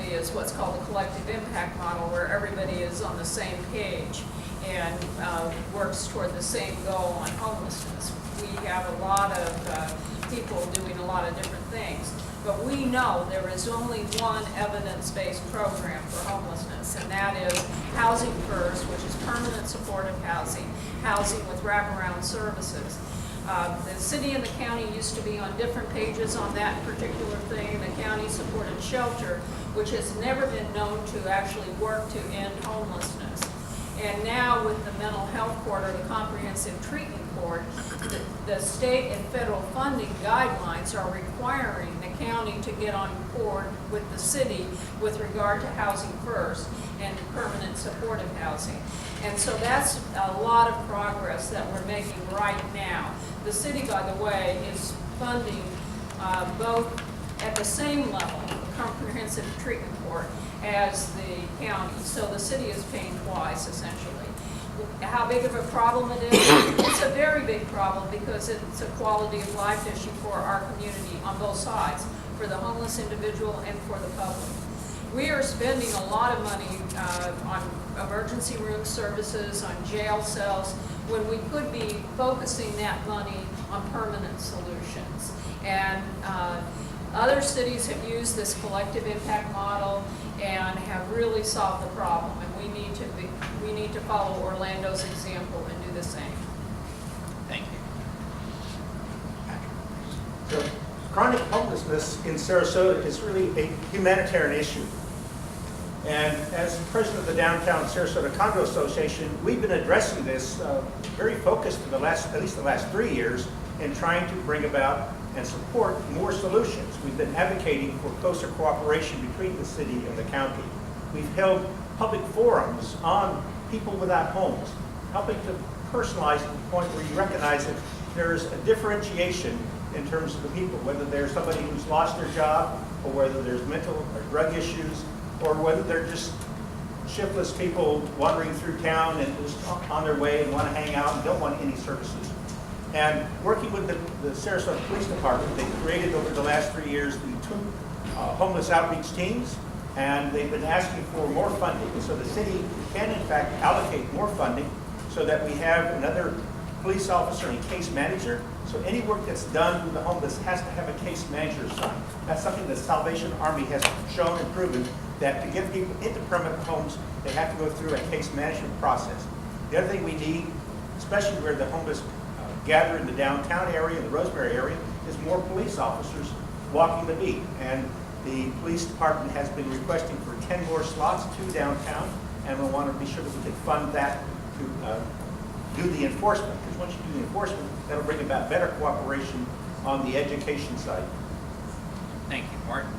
city is what's called the collective impact model, where everybody is on the same page and works toward the same goal on homelessness. We have a lot of people doing a lot of different things, but we know there is only one evidence-based program for homelessness, and that is Housing First, which is permanent supportive housing, housing with wraparound services. The city and the county used to be on different pages on that particular thing. The county supported shelter, which has never been known to actually work to end homelessness. And now with the mental health court, or the comprehensive treatment court, the state and federal funding guidelines are requiring the county to get on board with the city with regard to Housing First and permanent supportive housing. And so that's a lot of progress that we're making right now. The city, by the way, is funding both at the same level, the comprehensive treatment court, as the county. So the city is paying twice, essentially. How big of a problem it is? It's a very big problem, because it's a quality of life issue for our community on both sides, for the homeless individual and for the public. We are spending a lot of money on emergency room services, on jail cells, when we could be focusing that money on permanent solutions. And other cities have used this collective impact model and have really solved the problem, and we need to follow Orlando's example and do the same. Thank you. So, chronic homelessness in Sarasota is really a humanitarian issue. And as president of the Downtown Sarasota Condo Association, we've been addressing this very focused for at least the last 3 years, in trying to bring about and support more solutions. We've been advocating for closer cooperation between the city and the county. We've held public forums on people without homes, helping to personalize to the point where you recognize that there's a differentiation in terms of the people, whether there's somebody who's lost their job, or whether there's mental or drug issues, or whether they're just shiftless people wandering through town and just on their way and want to hang out and don't want any services. And working with the Sarasota Police Department, they created over the last 3 years the 2 homeless outreach teams, and they've been asking for more funding. So the city can in fact allocate more funding so that we have another police officer and case manager. So any work that's done with the homeless has to have a case manager assigned. That's something the Salvation Army has shown and proven, that to get people into permanent homes, they have to go through a case management process. The other thing we need, especially where the homeless gather in the downtown area and the Rosemary area, is more police officers walking the beat. And the police department has been requesting for 10 more slots to downtown, and we want to be sure that we can fund that to do the enforcement. Because once you do the enforcement, that'll bring about better cooperation on the education side. Thank you. Martin?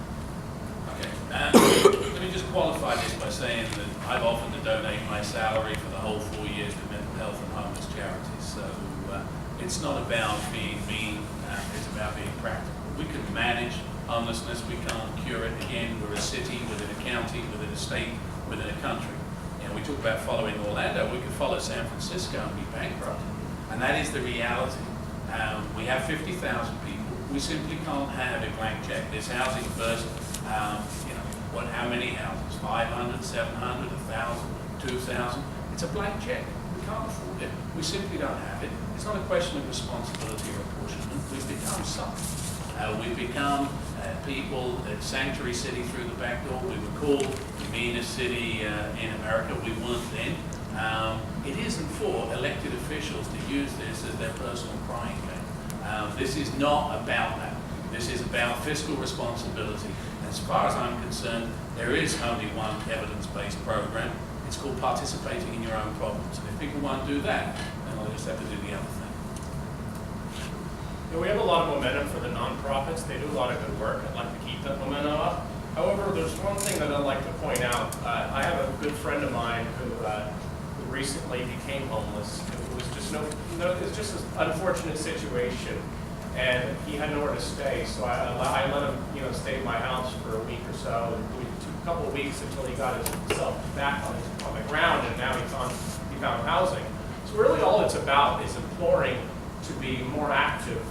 Okay. Let me just qualify this by saying that I've offered to donate my salary for the whole 4 years to mental health and homeless charities. So it's not about being mean, it's about being practical. We can manage homelessness, we can't cure it. Again, we're a city within a county, within a state, within a country. And we talk about following Orlando, we could follow San Francisco and be bankrupt. And that is the reality. We have 50,000 people. We simply can't have a blank check. This Housing First, how many houses? 500, 700, 1,000, 2,000? It's a blank check. We can't afford it. We simply don't have it. It's not a question of responsibility or apportionment. We've become something. We've become people, sanctuary city through the back door. We were called the meanest city in America. We weren't then. It isn't for elected officials to use this as their personal crying game. This is not about that. This is about fiscal responsibility. As far as I'm concerned, there is only one evidence-based program. It's called participating in your own problems. And if people won't do that, then they'll just have to do the other thing. We have a lot of momentum for the nonprofits. They do a lot of good work. I'd like to keep that momentum up. However, there's one thing that I'd like to point out. I have a good friend of mine who recently became homeless. It was just it was just an unfortunate situation, and he had nowhere to stay. So I let him, stay at my house for a week or so. And we took a couple of weeks until he got himself back on the ground, and now he found housing. So really, all it's about is imploring to be more active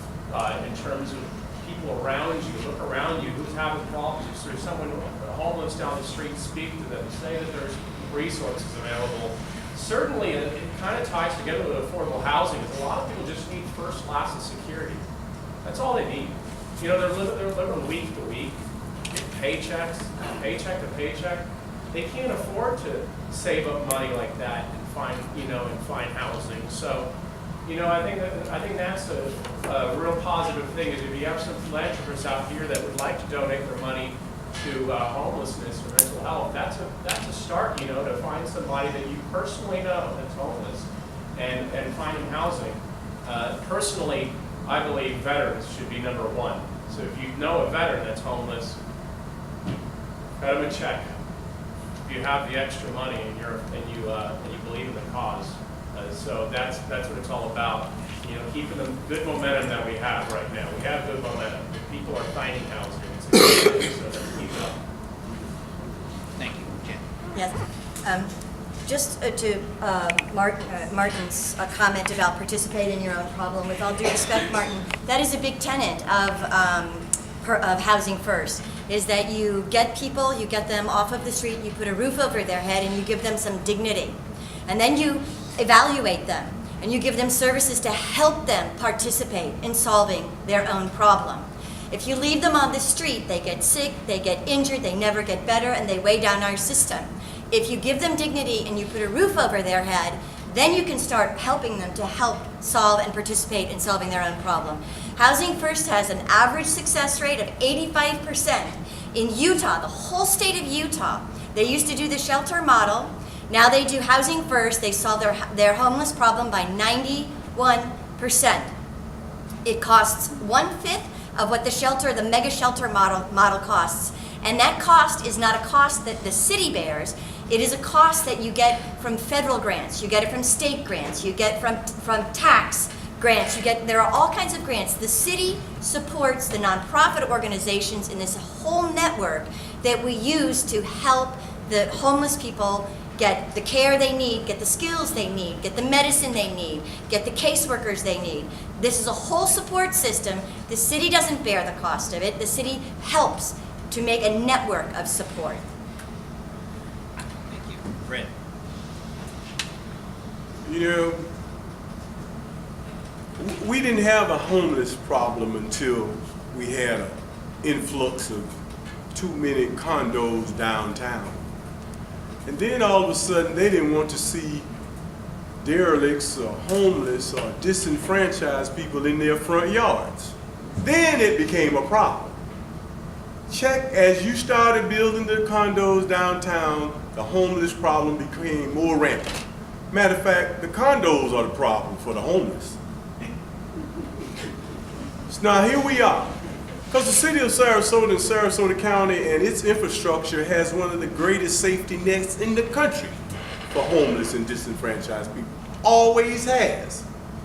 in terms of people around you. Look around you. Who's having problems? Is there someone homeless down the street, speak to them, say that there's resources available. Certainly, it kind of ties together with affordable housing, because a lot of people just need first class of security. That's all they need. You know, they're living week to week, getting paychecks, paycheck to paycheck. They can't afford to save up money like that and find housing. So, you know, I think that's a real positive thing, is if you have some philanthropists out here that would like to donate their money to homelessness or mental health, that's a start, you know, to find somebody that you personally know that's homeless and find them housing. Personally, I believe veterans should be number one. So if you know a veteran that's homeless, cut them a check. If you have the extra money and you believe in the cause. So that's what it's all about. You know, keeping the good momentum that we have right now. We have good momentum. If people are finding housing, it's a good thing, so let's keep it up. Thank you. Jen. Yes. Just to Martin's comment about participate in your own problem, with all due respect, Martin, that is a big tenet of Housing First, is that you get people, you get them off of the street, you put a roof over their head, and you give them some dignity. And then you evaluate them, and you give them services to help them participate in solving their own problem. If you leave them on the street, they get sick, they get injured, they never get better, and they weigh down our system. If you give them dignity and you put a roof over their head, then you can start helping them to help solve and participate in solving their own problem. Housing First has an average success rate of 85% in Utah, the whole state of Utah. They used to do the shelter model. Now they do Housing First. They solve their homeless problem by 91%. It costs 1/5 of what the mega shelter model costs. And that cost is not a cost that the city bears. It is a cost that you get from federal grants. You get it from state grants. You get from tax grants. There are all kinds of grants. The city supports the nonprofit organizations in this whole network that we use to help the homeless people get the care they need, get the skills they need, get the medicine they need, get the caseworkers they need. This is a whole support system. The city doesn't bear the cost of it. The city helps to make a network of support. Thank you. Fred. You know, we didn't have a homeless problem until we had an influx of too many condos downtown. And then all of a sudden, they didn't want to see derelicts or homeless or disenfranchised people in their front yards. Then it became a problem. Check, as you started building the condos downtown, the homeless problem became more rampant. Matter of fact, the condos are the problem for the homeless. So now here we are. Because the city of Sarasota and Sarasota County and its infrastructure has one of the greatest safety nets in the country for homeless and disenfranchised people. Always has.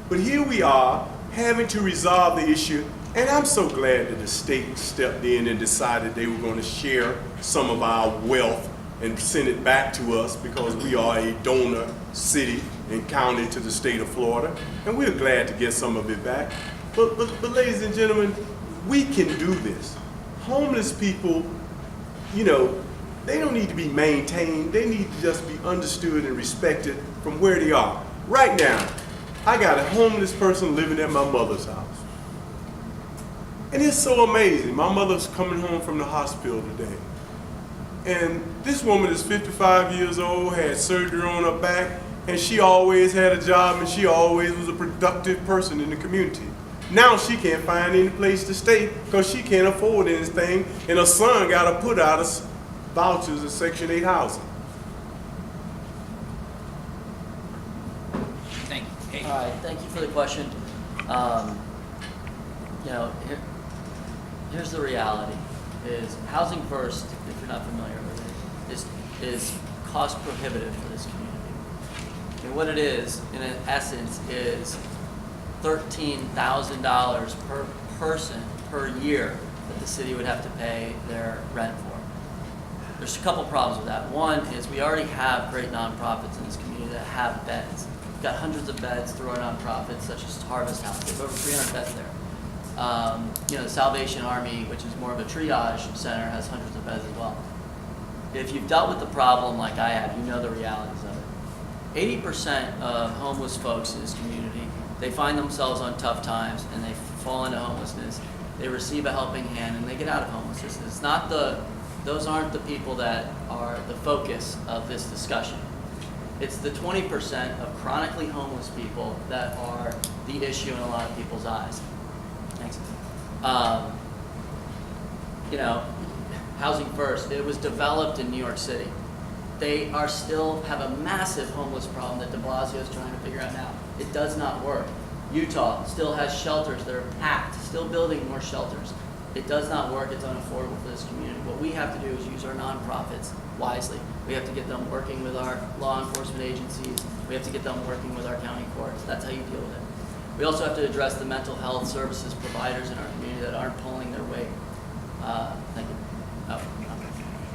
But here we are having to resolve the issue, and I'm so glad that the state stepped in and decided they were going to share some of our wealth and send it back to us, because we are a donor city and county to the state of Florida, and we're glad to get some of it back. But ladies and gentlemen, we can do this. Homeless people, you know, they don't need to be maintained. They need to just be understood and respected from where they are. Right now, I got a homeless person living at my mother's house. And it's so amazing. My mother's coming home from the hospital today. And this woman is 55 years old, had surgery on her back, and she always had a job, and she always was a productive person in the community. Now she can't find any place to stay because she can't afford anything, and her son got to put out us vouchers in Section 8 housing. Thank you. Hey. All right, thank you for the question. You know, here's the reality: is Housing First, if you're not familiar with it, is cost prohibitive for this community. And what it is, in essence, is $13,000 per person per year that the city would have to pay their rent for. There's a couple problems with that. One is we already have great nonprofits in this community that have beds. We've got hundreds of beds through our nonprofits, such as Harvest House. There's over 300 beds there. You know, the Salvation Army, which is more of a triage center, has hundreds of beds as well. if you've dealt with the problem like I have, you know the realities of it. 80% of homeless folks in this community, they find themselves on tough times and they fall into homelessness. They receive a helping hand and they get out of homelessness. It's not those aren't the people that are the focus of this discussion. It's the 20% of chronically homeless people that are the issue in a lot of people's eyes. Thanks. You know, Housing First, it was developed in New York City. They are still have a massive homeless problem that de Blasio is trying to figure out now. It does not work. Utah still has shelters that are packed, still building more shelters. It does not work, it's unaffordable for this community. What we have to do is use our nonprofits wisely. We have to get them working with our law enforcement agencies. We have to get them working with our county courts. That's how you deal with it. We also have to address the mental health services providers in our community that aren't pulling their weight. Thank you.